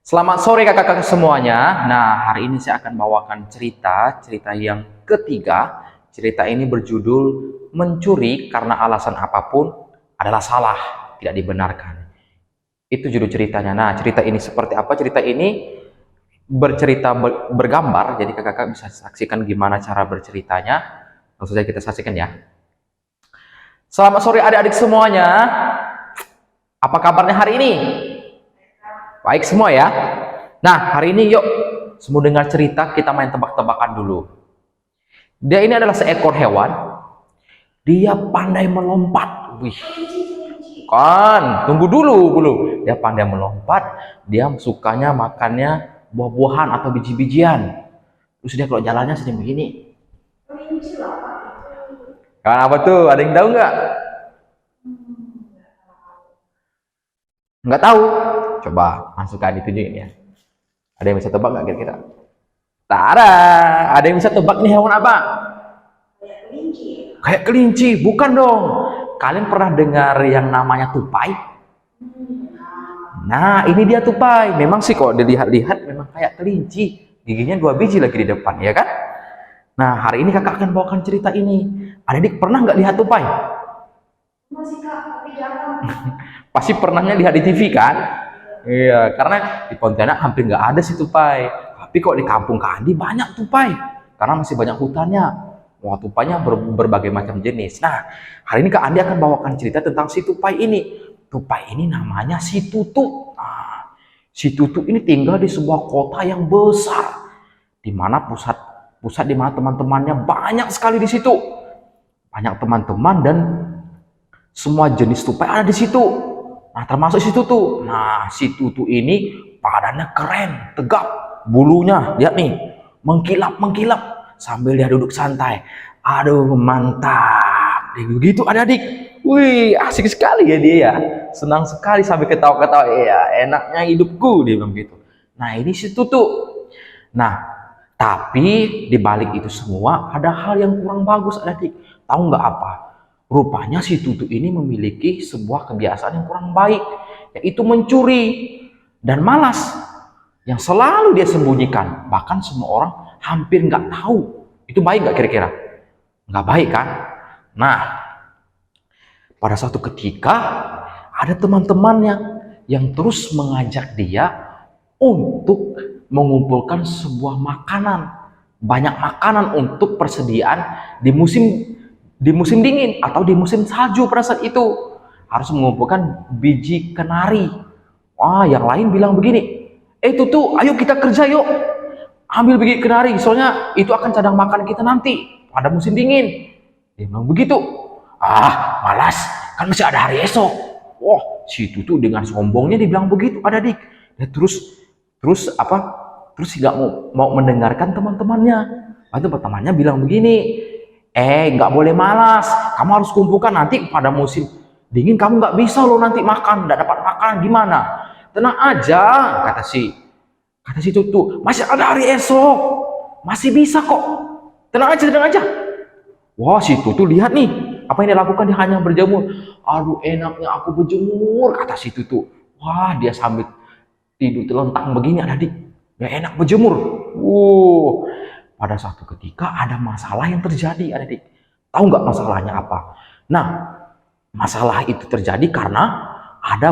Selamat sore kakak-kakak semuanya. Nah, hari ini saya akan bawakan cerita yang ketiga. Cerita ini berjudul Mencuri karena alasan apapun adalah salah, tidak dibenarkan. Itu judul ceritanya. Nah, cerita ini seperti apa? Cerita ini bergambar, jadi kakak-kakak bisa saksikan gimana cara berceritanya. Langsung saja kita saksikan ya. Selamat sore adik-adik semuanya. Apa kabarnya hari ini? Baik semua ya. Nah, hari ini yuk semua dengar cerita, kita main tebak-tebakan dulu. Dia ini adalah seekor hewan. Dia pandai melompat. Wih. Kan, tunggu dulu. Dia pandai melompat, dia sukanya makannya buah-buahan atau biji-bijian. Terus dia kalau jalannya sedang begini. Kan apa tuh? Ada yang tahu nggak? Nggak tahu? Coba masukkan ditunjukin ya. Ada yang bisa tebak nggak kira-kira? Tara, ada yang bisa tebak nih hewan apa? Kayak kelinci. Kayak kelinci, bukan dong. Kalian pernah dengar yang namanya tupai? Nah, ini dia tupai. Memang sih kok dilihat-lihat memang kayak kelinci. Giginya 2 biji lagi di depan, ya kan? Nah, hari ini kakak akan bawakan cerita ini. Adik pernah nggak lihat tupai? Masih kak, tapi jarang. Pasti pernahnya lihat di TV kan? Iya, karena di Pontianak hampir nggak ada sih tupai. Tapi kok di kampung Kak Andi banyak tupai. Karena masih banyak hutannya. Wah, tupainya berbagai macam jenis. Nah, hari ini Kak Andi akan bawakan cerita tentang si tupai ini. Tupai ini namanya si Tutu. Nah, si Tutu ini tinggal di sebuah kota yang besar. Di mana pusat di mana teman-temannya banyak sekali di situ. Banyak teman-teman dan semua jenis tupai ada di situ. Nah, termasuk si Tutu. Nah, si Tutu ini badannya keren, tegap, bulunya, lihat nih, mengkilap sambil dia duduk santai. Aduh, mantap. Begitu adik-adik. Wih, asik sekali ya dia ya. Senang sekali sambil ketawa-ketawa. Iya, enaknya hidupku, dia bilang gitu. Nah, ini si Tutu. Nah, tapi di balik itu semua ada hal yang kurang bagus adik. Tahu nggak apa? Rupanya si Tutu ini memiliki sebuah kebiasaan yang kurang baik, yaitu mencuri dan malas yang selalu dia sembunyikan. Bahkan semua orang hampir nggak tahu. Itu baik nggak kira-kira? Nggak baik kan? Nah, pada suatu ketika ada teman-temannya yang terus mengajak dia untuk mengumpulkan sebuah makanan, banyak makanan untuk persediaan di musim dingin atau di musim salju. Pada saat itu harus mengumpulkan biji kenari. Wah, yang lain bilang begini, Tutu, ayo kita kerja yuk, ambil biji kenari, soalnya itu akan cadang makan kita nanti pada musim dingin. Dia bilang begitu. Ah, malas, kan masih ada hari esok. Wah, si Tutu dengan sombongnya dibilang begitu adik. Dia terus apa? Terus nggak mau mendengarkan teman-temannya. Lalu teman-temannya bilang begini, nggak boleh malas, kamu harus kumpulkan, nanti pada musim dingin kamu nggak bisa loh nanti makan, nggak dapat makan, gimana? Tenang aja, kata si Tutu, masih ada hari esok, masih bisa kok, tenang aja. Wah, si Tutu lihat nih, apa yang dia lakukan, dia hanya berjemur. Aduh, enaknya aku berjemur, kata si Tutu. Wah, dia sambil tidur telentang begini adik, dia enak berjemur. Pada suatu ketika ada masalah yang terjadi adik. Tahu nggak masalahnya apa? Nah, masalah itu terjadi karena ada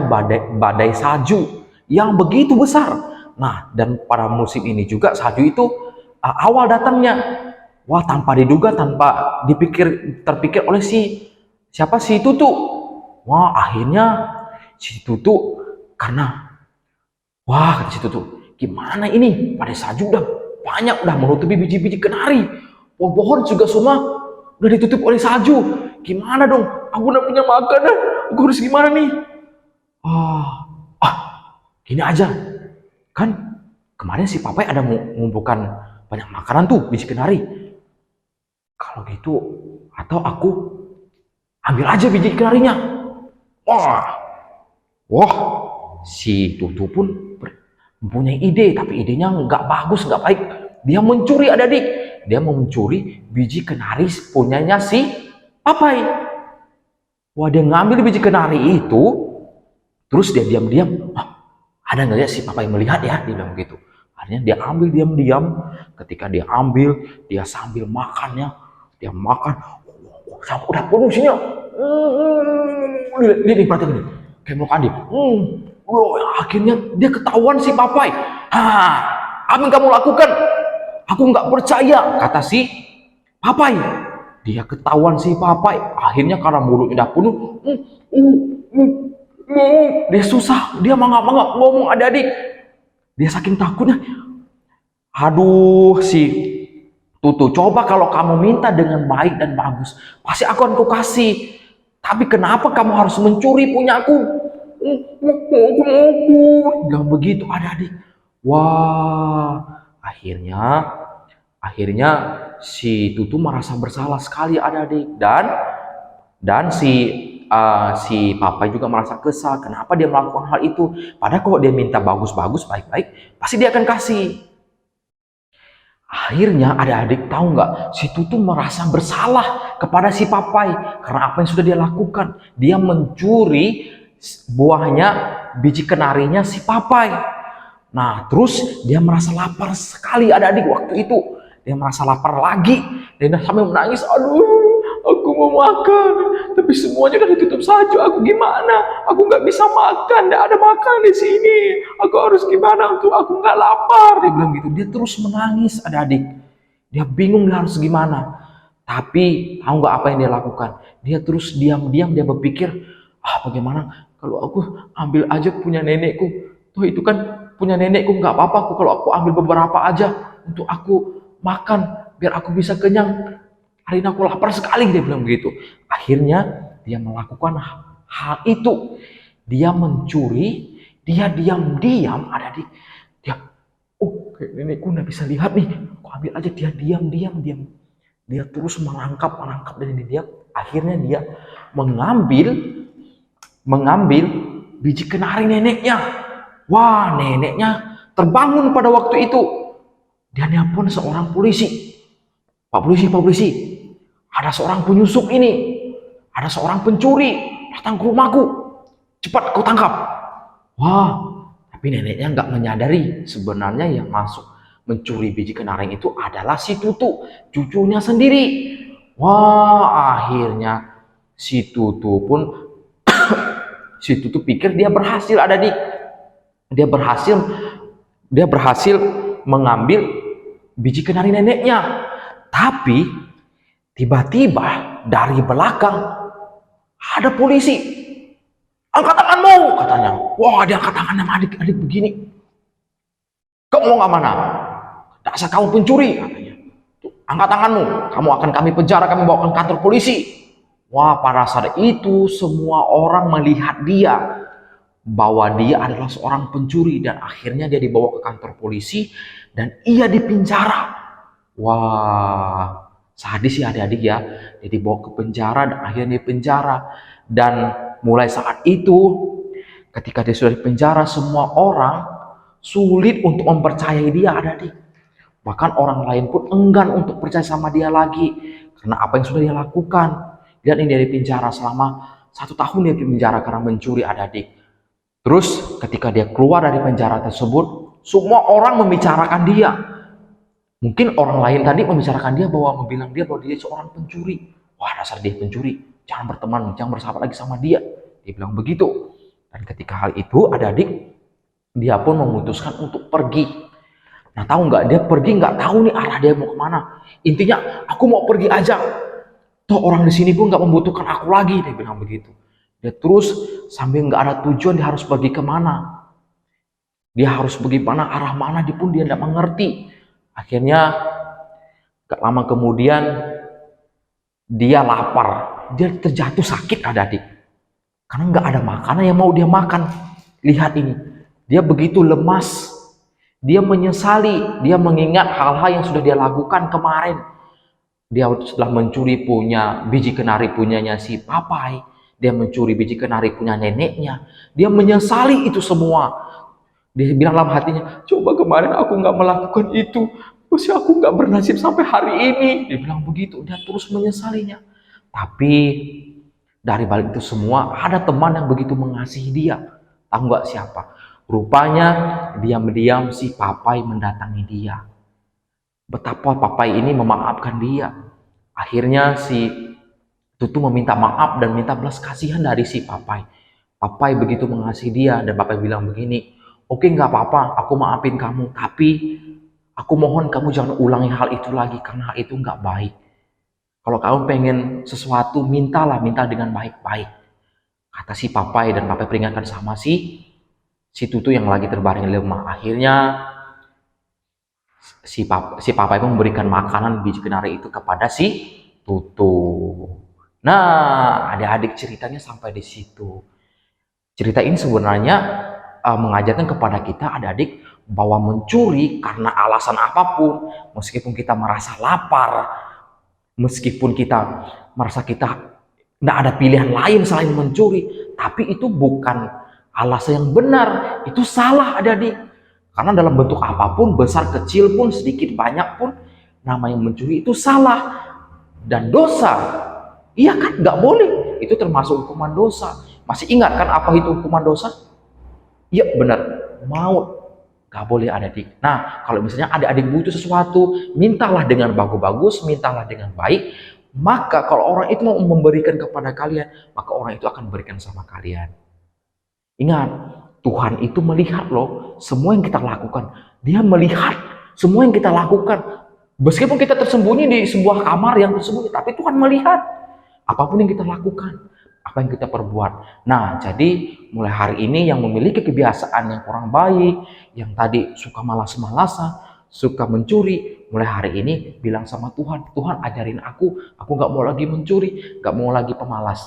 badai salju yang begitu besar. Nah, dan pada musim ini juga salju itu awal datangnya. Wah, tanpa diduga, tanpa terpikir oleh si Tutu. Wah, akhirnya si Tutu karena wah, kata si Tutu, gimana ini? Pada salju udah banyak, udah menutupi biji-biji kenari. Pohon-pohon juga semua udah ditutup oleh salju. Gimana dong? Aku udah punya makanan. Aku harus gimana nih? Gini aja. Kan kemarin si Papai ada mengumpulkan banyak makanan tuh, biji kenari. Kalau gitu, atau aku ambil aja biji kenarinya. Wah, si Tutu pun mempunyai ide, tapi idenya nggak bagus, nggak baik. Dia mencuri adik. Dia mau mencuri biji kenari punyanya si Papai. Wah, dia ngambil biji kenari itu, terus dia diam-diam, Ada nggak ya si papa yang melihat ya? Dia bilang begitu. Akhirnya dia ambil diam-diam. Ketika dia ambil, dia sambil makannya, dia makan. Sampai udah penuh sini. Dia perhatiin ini. Kayak mau dia. Akhirnya dia ketahuan si papai. Apa yang kamu lakukan? Aku nggak percaya, kata si papai. Dia ketahuan si papai. Akhirnya karena mulutnya udah penuh, dia susah, dia mangap-mangap ngomong adik-adik. Dia saking takutnya. Aduh, si Tutu, coba kalau kamu minta dengan baik dan bagus, pasti aku akan kasih. Tapi kenapa kamu harus mencuri punyaku? Bilang begitu adik-adik. Wah, akhirnya si Tutu merasa bersalah sekali adik-adik, dan si papa juga merasa kesal. Kenapa dia melakukan hal itu? Padahal kalau dia minta bagus-bagus, baik-baik, pasti dia akan kasih. Akhirnya adik-adik tahu nggak? Si Tutu merasa bersalah kepada si papai karena apa yang sudah dia lakukan. Dia mencuri buahnya, biji kenarinya si papai. Nah, terus dia merasa lapar sekali adik-adik waktu itu. Dia merasa lapar lagi. Dan dia sampai menangis. Aduh, aku mau makan. Tapi semuanya udah ditutup saja. Aku gimana? Aku nggak bisa makan. Nggak ada makan di sini. Aku harus gimana untuk aku nggak lapar? Dia bilang gitu. Dia terus menangis adik-adik. Dia bingung dia harus gimana. Tapi tahu nggak apa yang dia lakukan? Dia terus diam-diam dia berpikir, bagaimana kalau aku ambil aja punya nenekku? Tuh itu kan punya nenekku, nggak apa-apa aku kalau aku ambil beberapa aja untuk aku makan biar aku bisa kenyang. Hari ini aku lapar sekali, dia bilang begitu. Akhirnya dia melakukan hal itu. Dia mencuri, dia diam-diam ada di dia. Kayak nenekku nggak bisa lihat nih. Aku ambil aja. Dia diam-diam. Dia terus menangkap dan ini dia. Akhirnya dia mengambil biji kenari neneknya. Wah, neneknya terbangun pada waktu itu. Dia nelpon seorang polisi. Pak polisi, ada seorang penyusup ini, ada seorang pencuri datang ke rumahku, cepat kau tangkap. Wah, tapi neneknya nggak menyadari sebenarnya yang masuk mencuri biji kenari itu adalah si Tutu, cucunya sendiri. Wah, akhirnya si Tutu pun si Tutu pikir dia berhasil dia berhasil mengambil biji kenari neneknya. Tapi tiba-tiba dari belakang ada polisi. Angkat tanganmu, katanya. Wah, dia angkat tangan sama adik-adik begini. Kamu mau nggak mana? Dasar kamu pencuri, katanya. Angkat tanganmu, kamu akan kami penjara, kami bawa ke kantor polisi. Wah, pada saat itu semua orang melihat dia bahwa dia adalah seorang pencuri dan akhirnya dia dibawa ke kantor polisi dan ia dipenjara. Wah, sadis ya adik-adik ya. Dia dibawa ke penjara dan akhirnya di penjara. Dan mulai saat itu, ketika dia sudah di penjara, semua orang sulit untuk mempercayai dia adik-adik. Bahkan orang lain pun enggan untuk percaya sama dia lagi. Karena apa yang sudah dia lakukan. Lihat ini dia di penjara selama 1 tahun dia di penjara karena mencuri adik-adik. Terus ketika dia keluar dari penjara tersebut, semua orang membicarakan dia. Mungkin orang lain tadi membicarakan dia bahwa dia seorang pencuri. Wah, dasar dia pencuri. Jangan berteman, jangan bersahabat lagi sama dia. Dia bilang begitu. Dan ketika hal itu, adik-adik, dia pun memutuskan untuk pergi. Nah, tahu nggak? Dia pergi nggak tahu nih arah dia mau kemana. Intinya, aku mau pergi aja. Toh orang di sini pun nggak membutuhkan aku lagi. Dia bilang begitu. Dia terus sambil nggak ada tujuan dia harus pergi kemana. Dia harus pergi mana, arah mana dia pun dia tidak mengerti. Akhirnya gak lama kemudian dia lapar, dia terjatuh sakit adik-adik karena nggak ada makanan yang mau dia makan. Lihat ini, dia begitu lemas, dia menyesali, dia mengingat hal-hal yang sudah dia lakukan kemarin. Dia setelah mencuri punya biji kenari punyanya si papai, dia mencuri biji kenari punya neneknya, dia menyesali itu semua. Dia bilang dalam hatinya, coba kemarin aku nggak melakukan itu, pasti aku nggak bernasib sampai hari ini. Dia bilang begitu, dia terus menyesalinya. Tapi dari balik itu semua, ada teman yang begitu mengasihi dia. Tahu nggak siapa? Rupanya diam-diam si Papai mendatangi dia. Betapa Papai ini memaafkan dia. Akhirnya si Tutu meminta maaf dan minta belas kasihan dari si Papai. Papai begitu mengasihi dia dan Papai bilang begini, oke nggak apa-apa, aku maafin kamu, tapi aku mohon kamu jangan ulangi hal itu lagi karena hal itu nggak baik. Kalau kamu pengen sesuatu, mintalah, minta dengan baik-baik. Kata si Papai dan Papai peringatkan sama si Tutu yang lagi terbaring lemah. Akhirnya si Papai pun memberikan makanan biji kenari itu kepada si Tutu. Nah, adik-adik ceritanya sampai di situ. Cerita ini sebenarnya mengajarkan kepada kita adik-adik bahwa mencuri karena alasan apapun, meskipun kita merasa lapar, meskipun kita merasa kita tidak ada pilihan lain selain mencuri, tapi itu bukan alasan yang benar, itu salah adik-adik. Karena dalam bentuk apapun, besar kecil pun, sedikit banyak pun, namanya mencuri itu salah dan dosa. Iya kan, nggak boleh. Itu termasuk hukuman dosa. Masih ingat kan apa itu hukuman dosa? Iya benar, maut. Gak boleh adik-adik. Nah, kalau misalnya adik-adik butuh sesuatu, mintalah dengan bagus-bagus, mintalah dengan baik. Maka kalau orang itu mau memberikan kepada kalian, maka orang itu akan berikan sama kalian. Ingat, Tuhan itu melihat loh, semua yang kita lakukan. Dia melihat semua yang kita lakukan. Meskipun kita tersembunyi di sebuah kamar yang tersembunyi, tapi Tuhan melihat apapun yang kita lakukan, apa yang kita perbuat. Nah, jadi mulai hari ini yang memiliki kebiasaan yang kurang baik, yang tadi suka malas-malasan, suka mencuri, mulai hari ini bilang sama Tuhan, Tuhan ajarin aku gak mau lagi mencuri, gak mau lagi pemalas.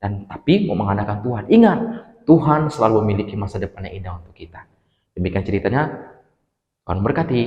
Dan tapi mau mengandalkan Tuhan. Ingat, Tuhan selalu memiliki masa depan yang indah untuk kita. Demikian ceritanya, Tuhan berkati.